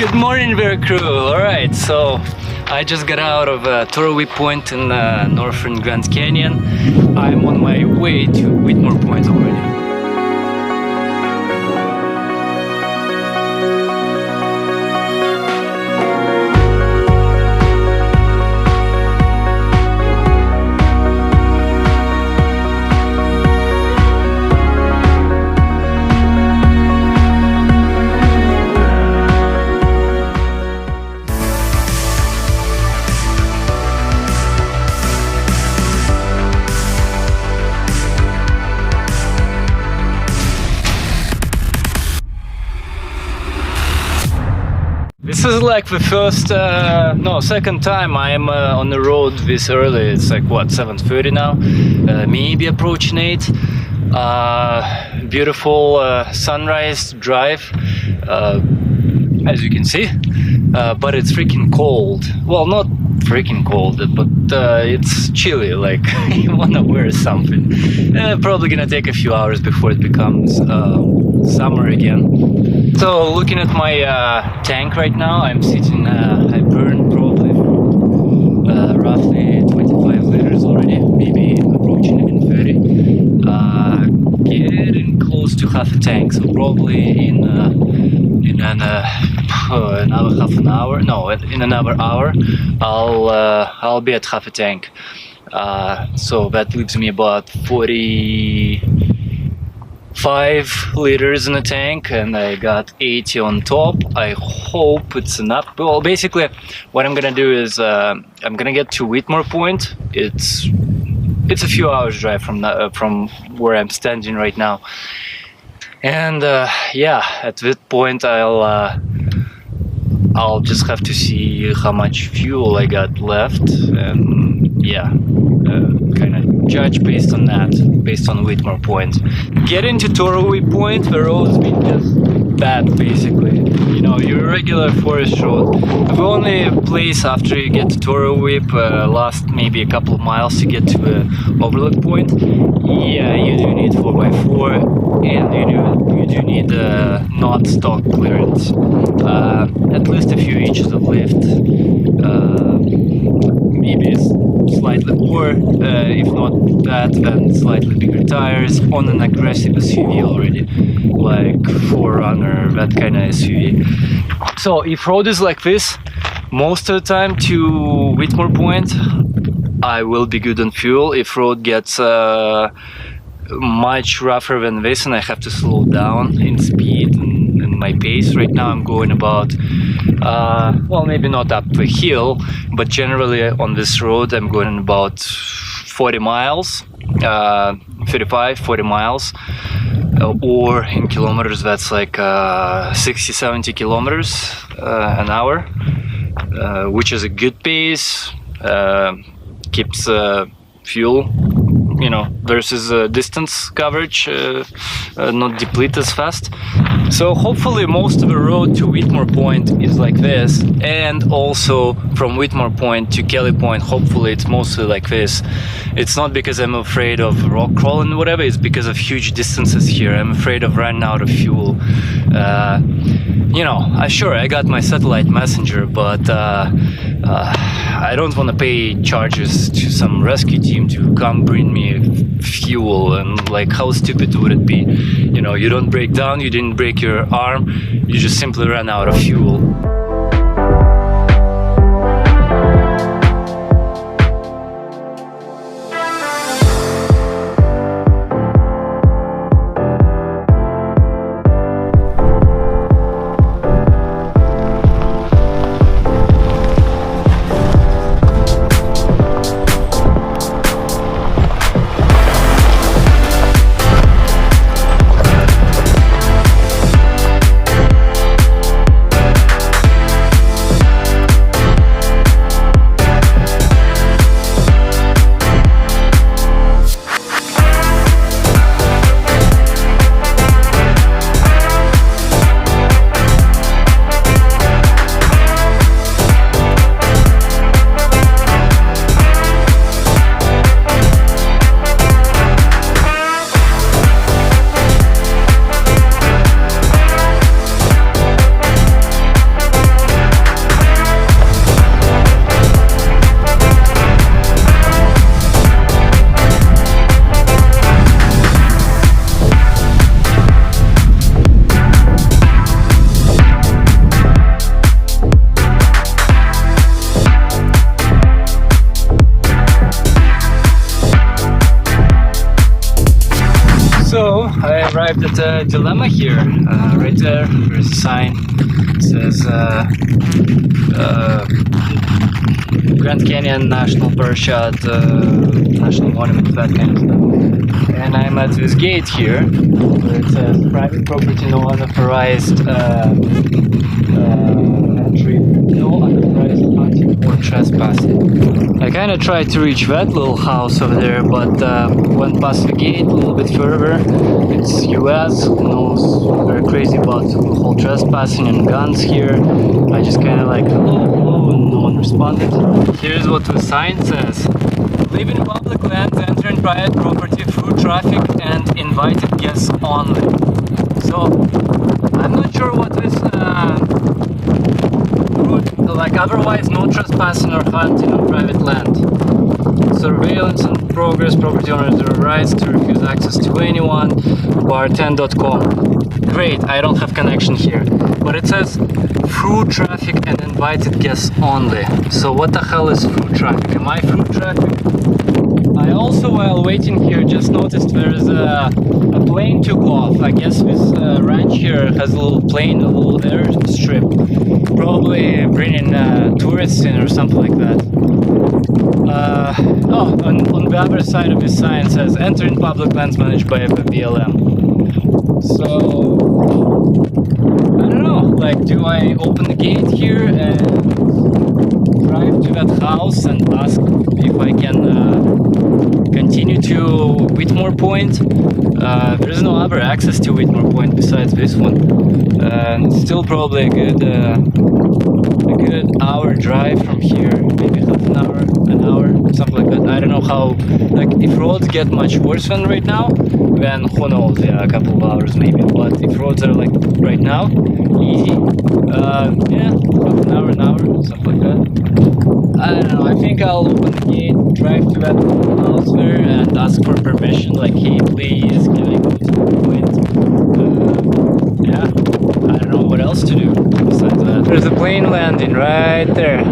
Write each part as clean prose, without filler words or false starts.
Good morning, Bear Crew. Alright, so I just got out of Toroway Point in northern Grand Canyon. I'm on my way to Whitmore Point already. This is like the second time I am on the road this early. It's like what, 7:30 now, maybe approaching 8. Beautiful sunrise drive, as you can see, but it's freaking cold. Well, not freaking cold, but it's chilly, like you wanna wear something. Probably gonna take a few hours before it becomes summer again. So looking at my tank right now, I'm sitting, I burned probably roughly 25 liters already, maybe approaching even 30. Getting close to half a tank, so probably in another half an hour, no, in another hour, I'll be at half a tank. So that leaves me about 45 liters in the tank, and I got 80 on top. I hope it's enough. Well, basically what I'm gonna do is I'm gonna get to Whitmore Point. It's a few hours drive from where I'm standing right now, and yeah, at that point I'll just have to see how much fuel I got left, and yeah, kind of judge based on that, based on Whitmore Point. Getting to Toroway Point, the road's been just bad, basically. You know, your regular forest road. The only place after you get to Toroway, last maybe a couple of miles to get to the Overland Point. Yeah, you do need 4x4, and you do need not stock clearance. At least a few inches of lift. Maybe slightly more, if not that, then slightly bigger tires on an aggressive SUV already, like 4Runner, that kind of SUV. So if road is like this, most of the time to Whitmore Point, I will be good on fuel. If road gets much rougher than this and I have to slow down in speed and my pace, right now I'm going about well, maybe not up the hill, but generally on this road I'm going about 40 miles, 35-40 miles, or in kilometers that's like 60-70 kilometers an hour, which is a good pace. Keeps fuel, you know, versus distance coverage not deplete as fast. So hopefully most of the road to Whitmore Point is like this, and also from Whitmore Point to Kelly Point, hopefully it's mostly like this. It's not because I'm afraid of rock crawling or whatever, it's because of huge distances here. I'm afraid of running out of fuel. You know, sure, I got my satellite messenger, but I don't want to pay charges to some rescue team to come bring me fuel, and like, how stupid would it be? You know, you don't break down, you didn't break your arm, you just simply ran out of fuel. arrived at a dilemma here. Right there's a sign. It says Grand Canyon National Park, National Monument, that kind of stuff. And I'm at this gate here where it says private property, no unauthorized entry, no unauthorized hunting or trespassing. I kind of tried to reach that little house over there, but went past the gate a little bit further. It's US, who knows, very crazy about the whole trespassing and guns here. I just kind of like, hello, hello, and no one responded. Here's what the sign says. Live in public lands, enter in private property through traffic and invited guests only. So, I'm not sure what this like otherwise no trespassing or hunting on private land. Surveillance in progress, property owners have rights to refuse access to anyone. Bar10.com. Great, I don't have connection here. But it says through traffic and invited guests only. So what the hell is through traffic? Am I through traffic? I also, while waiting here, just noticed there's a plane took off. I guess this ranch here has a little plane, a little airstrip. Probably bringing tourists in or something like that. On the other side of this sign says enter in public lands managed by the BLM. So, I don't know, like, do I open the gate here and drive to that house and ask if I can continue to Whitmore Point? There's no other access to Whitmore Point besides this one. And still probably a good hour drive from here, maybe half an hour, something like that. I don't know how, like, if roads get much worse than right now, then who knows, yeah, a couple of hours maybe. But if roads are like right now, easy, yeah, half an hour, something like that. I don't know, I think I'll open the gate, drive to that house there and ask for permission, like, hey, please, can I go to the point? Yeah, I don't know what else to do besides that. There's a plane landing right there.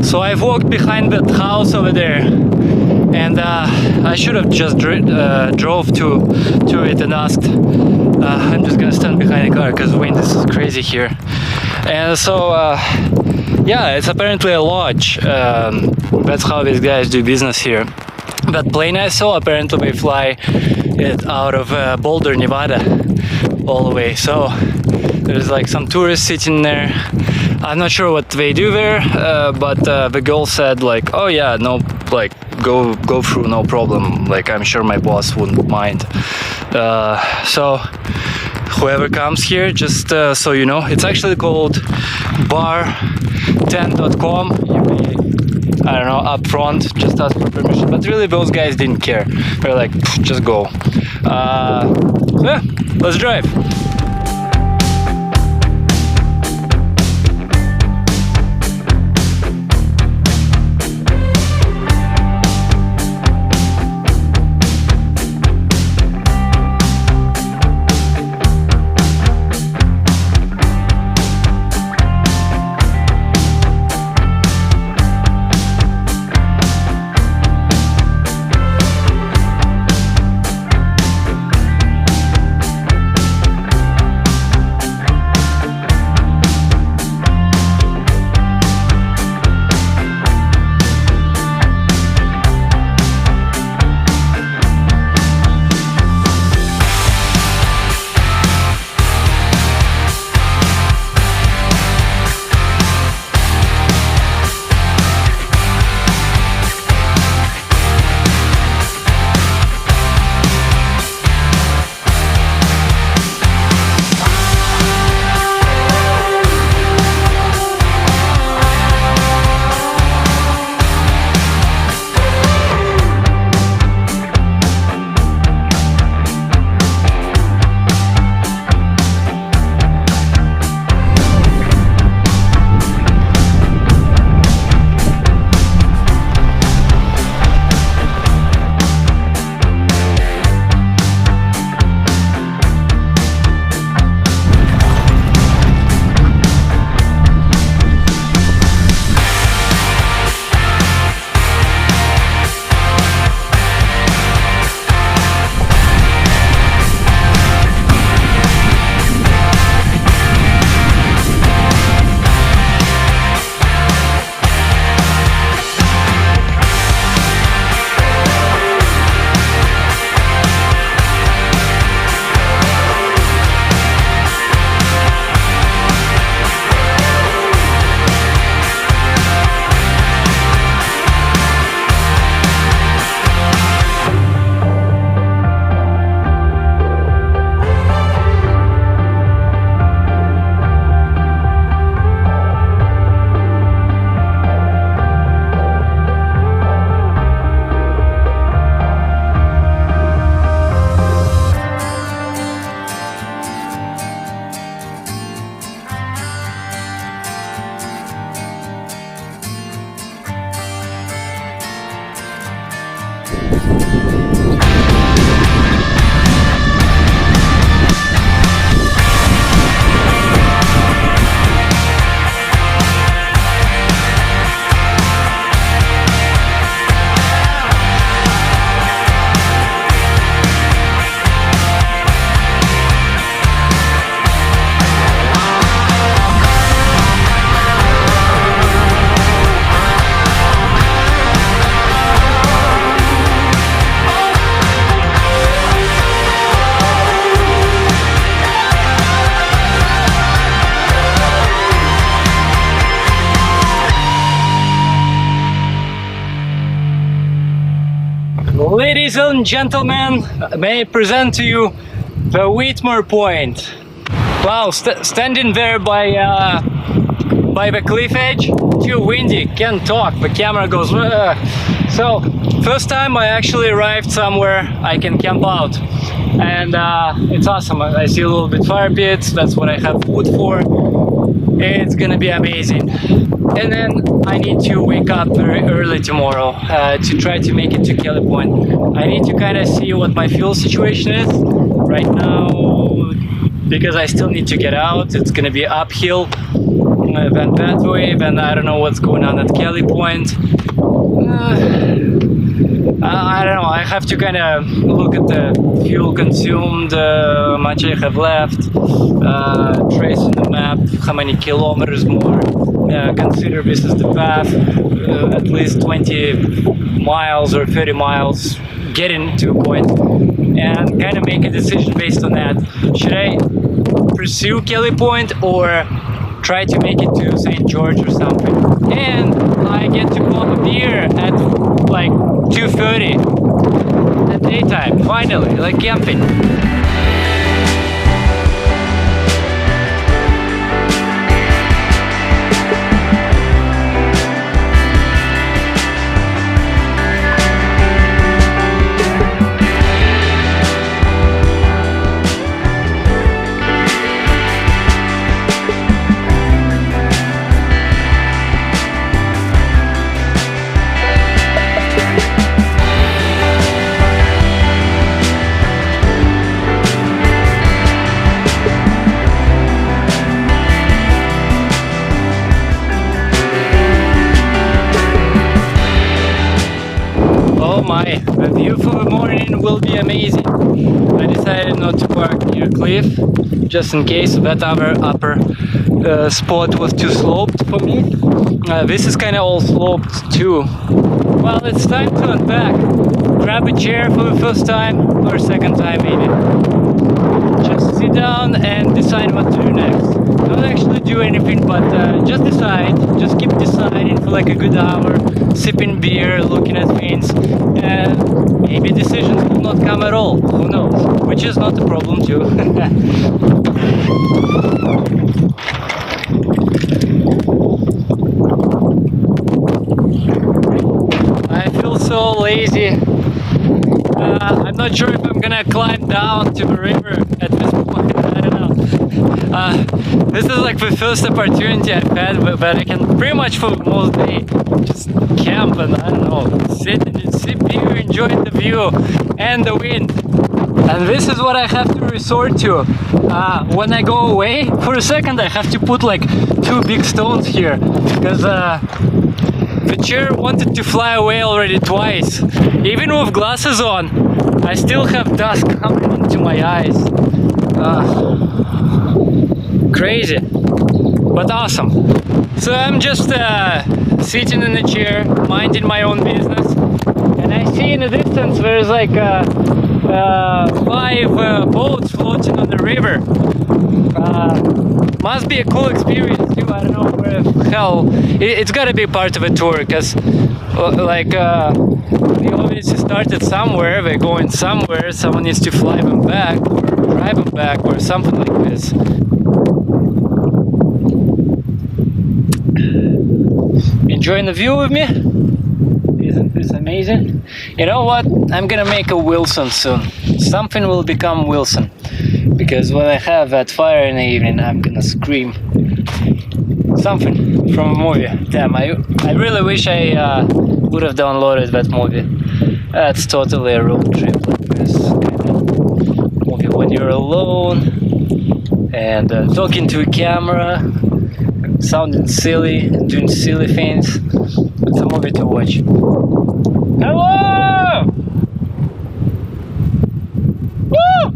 So I've walked behind that house over there, and I should have just drove to it and asked. I'm just gonna stand behind the car because the wind is crazy here. And so, yeah, it's apparently a lodge. That's how these guys do business here. That plane I saw, apparently they fly it out of Boulder, Nevada, all the way. So there's like some tourists sitting there. I'm not sure what they do there, but the girl said like, oh yeah, no, like go through, no problem. Like I'm sure my boss wouldn't mind. So whoever comes here, just so you know, it's actually called bar10.com. You may, I don't know, up front, just ask for permission. But really, those guys didn't care. They're like, just go. So yeah, let's drive. Ladies and gentlemen, may I present to you the Whitmore point. Wow, standing there by the cliff edge, too windy, can't talk, the camera goes So, first time I actually arrived somewhere I can camp out, and it's awesome. I see a little bit fire pits, that's what I have wood for. It's gonna be amazing. And then I need to wake up very early tomorrow to try to make it to Kelly Point. I need to kind of see what my fuel situation is right now, because I still need to get out. It's gonna be uphill, then that way, then I don't know what's going on at Kelly Point. I don't know, I have to kind of look at the fuel consumed, how much I have left, trace on the map how many kilometers more, consider this is the path, at least 20 miles or 30 miles getting to a point, and kind of make a decision based on that. Should I pursue Kelly Point or try to make it to St. George or something? And I get to pop a beer at like 2:30 at daytime, finally, like camping. The view for the morning will be amazing. I decided not to park near cliff, just in case that other upper spot was too sloped for me. This is kind of all sloped too. Well, it's time to unpack. Grab a chair for the first time, or second time maybe. Just sit down and decide what to do next. Don't actually do anything, but just decide. Just keep deciding for like a good hour, sipping beer, looking at things, and maybe decisions will not come at all. Who knows? Which is not a problem too. I feel so lazy. I'm not sure if I'm gonna climb down to the river at this point. I don't know. This is like the first opportunity I've had that I can pretty much for most day just camp and I don't know, sit here, enjoy the view and the wind. And this is what I have to resort to. When I go away for a second, I have to put like 2 big stones here, because the chair wanted to fly away already twice. Even with glasses on, I still have dust coming into my eyes. Crazy, but awesome. So I'm just sitting in a chair, minding my own business, and I see in the distance there's like 5 boats floating on the river. Must be a cool experience too. I don't know where the hell it's gotta be part of a tour, because like they obviously started somewhere, they're going somewhere, someone needs to fly them back or drive them back or something like this. Enjoying the view with me? Isn't this amazing? You know what? I'm gonna make a Wilson soon. Something will become Wilson, because when I have that fire in the evening, I'm gonna scream. Something from a movie. Damn, I really wish I would have downloaded that movie. That's totally a road trip, like this kind of movie when you're alone and talking to a camera, sounding silly, doing silly things. It's a movie to watch. Hello! Woo!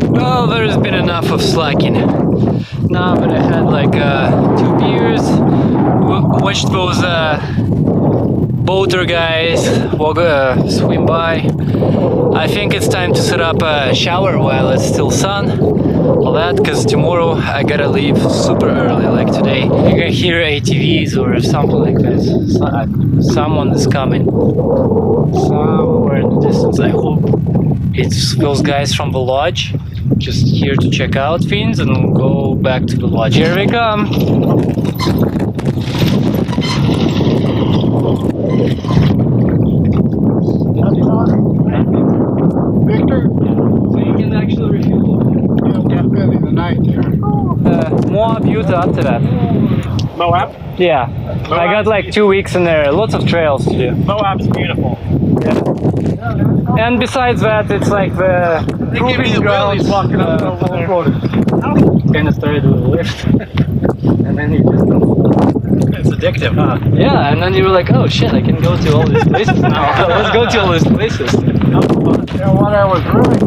Well, there's been enough of slacking. Now that I had like 2 beers, watched those boater guys swim by. I think it's time to set up a shower while it's still sun, all that, because tomorrow I gotta leave super early, like today. You can hear ATVs or something like this. Someone is coming somewhere in the distance. I hope it's those guys from the lodge, just here to check out things and we'll go back to the lodge. Here we come. Victor? So you can actually refuel. Yeah, spending the night there. Moab, Utah, up to that. Moab? Yeah, I got like 2 weeks in there. Lots of trails to do. Moab's beautiful. Yeah. And besides that, it's like the proving grounds. Walking up over there. Kind of started with a lift, and then you just It's addictive, huh? yeah, and then you were like, oh shit, I can go to all these places now. Let's go to all these places. Yeah, what I was really...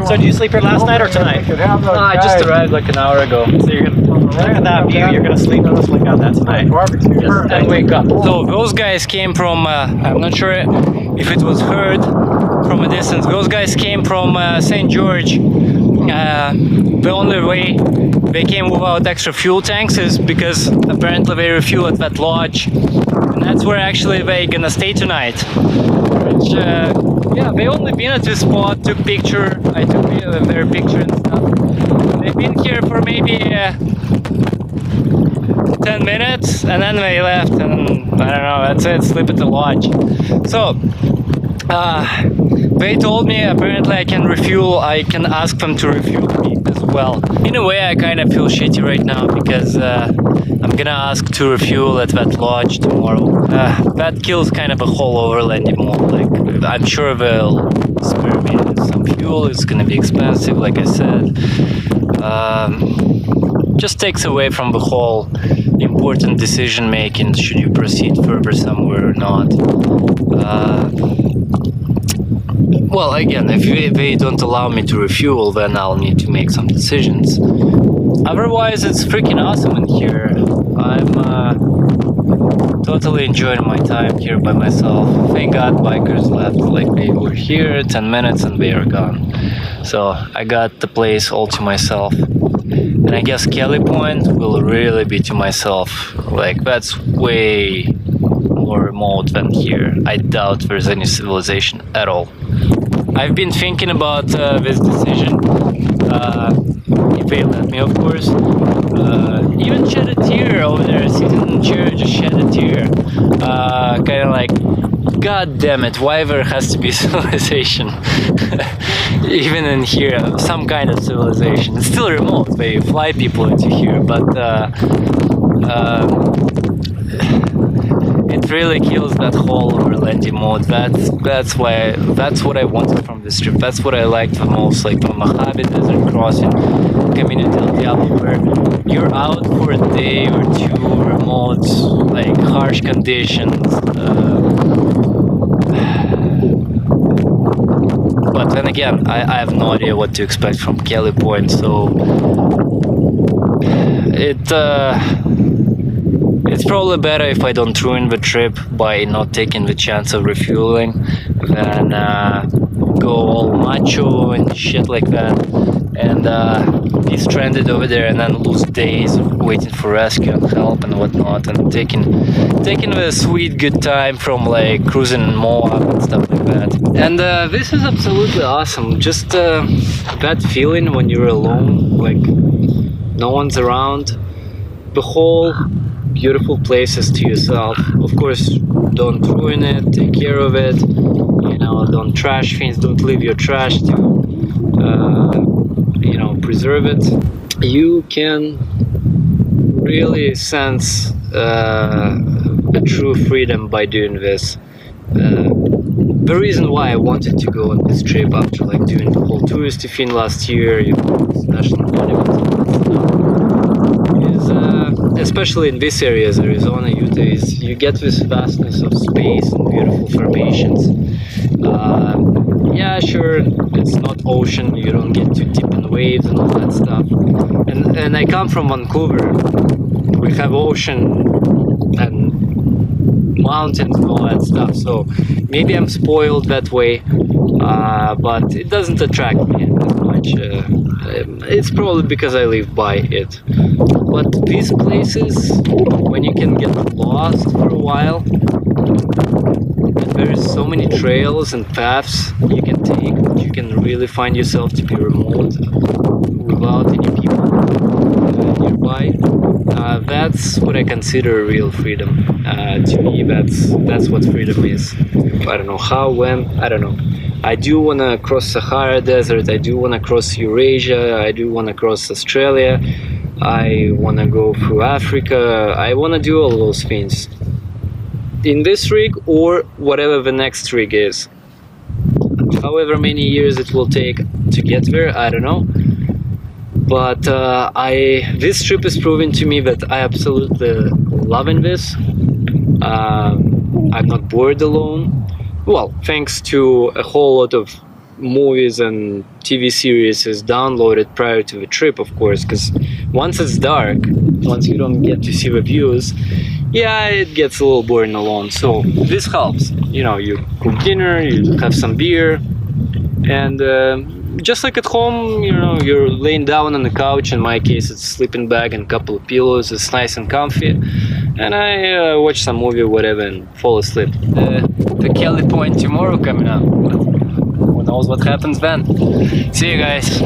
So did you sleep here last night or tonight? I just arrived like an hour ago. So you're gonna look at that view. You're gonna sleep on that tonight. And wake up. So those guys came from, I'm not sure if it was heard from a distance, those guys came from St. George. The only way they came without extra fuel tanks is because apparently they refuel at that lodge. And that's where actually they're gonna stay tonight. Which, yeah, they only been at this spot, took picture, I took their picture and stuff. They've been here for maybe 10 minutes and then they left, and I don't know, that's it, sleep at the lodge. So they told me apparently I can refuel, I can ask them to refuel me as well. In a way I kind of feel shitty right now because I'm gonna ask to refuel at that lodge tomorrow. That kills kind of a whole Overland mode. Like, I'm sure they'll spare me some fuel, it's gonna be expensive like I said. Just takes away from the whole important decision making, should you proceed further somewhere or not. Well, again, if they don't allow me to refuel, then I'll need to make some decisions. Otherwise, it's freaking awesome in here. I'm totally enjoying my time here by myself. Thank God bikers left, like they were here 10 minutes and they are gone. So I got the place all to myself. And I guess Kelly Point will really be to myself. Like, that's way more remote than here. I doubt there's any civilization at all. I've been thinking about this decision, if they let me, of course. Even shed a tear over there, sitting in the chair, just shed a tear. Kind of like, god damn it, why there has to be civilization? Even in here, some kind of civilization. It's still remote, they fly people into here, but it really kills that whole Overland mode. That's what I wanted from this trip. That's what I liked the most, like the Mojave Desert Crossing, Community del Diablo, where you're out for a day or two, remote, like harsh conditions. But then again, I have no idea what to expect from Kelly Point, so it's probably better if I don't ruin the trip by not taking the chance of refueling than go all macho and shit like that and be stranded over there and then lose days waiting for rescue and help and whatnot, and taking the sweet good time from like cruising in Moab and stuff like that. And this is absolutely awesome. Just that feeling when you're alone, like no one's around, the whole beautiful places to yourself. Of course, don't ruin it, take care of it, you know, don't trash things, don't leave your trash to you know, preserve it. You can really sense the true freedom by doing this. The reason why I wanted to go on this trip after like doing the whole touristy thing last year, you know, national monuments, is especially in this areas, Arizona, Utah, is you get this vastness of space and beautiful formations. Yeah, pressure, it's not ocean, you don't get too deep in waves and all that stuff. And I come from Vancouver, we have ocean and mountains and all that stuff, so maybe I'm spoiled that way, but it doesn't attract me as much. It's probably because I live by it. But these places, when you can get lost for a while, there's so many trails and paths you can take, you can really find yourself to be remote without any people nearby. That's what I consider real freedom. To me, that's what freedom is. I don't know how, when, I don't know. I do want to cross Sahara Desert, I do want to cross Eurasia, I do want to cross Australia, I want to go through Africa, I want to do all those things. In this rig or whatever the next rig is. However many years it will take to get there, I don't know. But this trip is proving to me that I absolutely loving this. I'm not bored alone. Well, thanks to a whole lot of movies and TV series is downloaded prior to the trip, of course, because once it's dark, once you don't get to see the views, yeah, it gets a little boring alone. So this helps. You know, you cook dinner, you have some beer, and just like at home, you know, you're laying down on the couch. In my case, it's a sleeping bag and a couple of pillows. It's nice and comfy, and I watch some movie or whatever and fall asleep. The Kelly Point tomorrow coming up. Who knows what happens then? See you guys.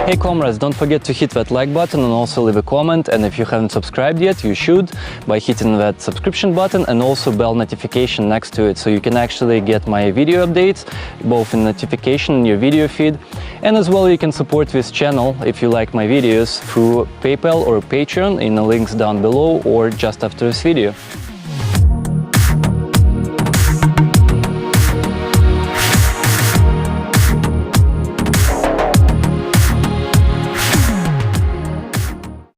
Hey comrades, don't forget to hit that like button and also leave a comment, and if you haven't subscribed yet, you should by hitting that subscription button and also bell notification next to it, so you can actually get my video updates both in notification in your video feed, and as well you can support this channel if you like my videos through PayPal or Patreon in the links down below or just after this video.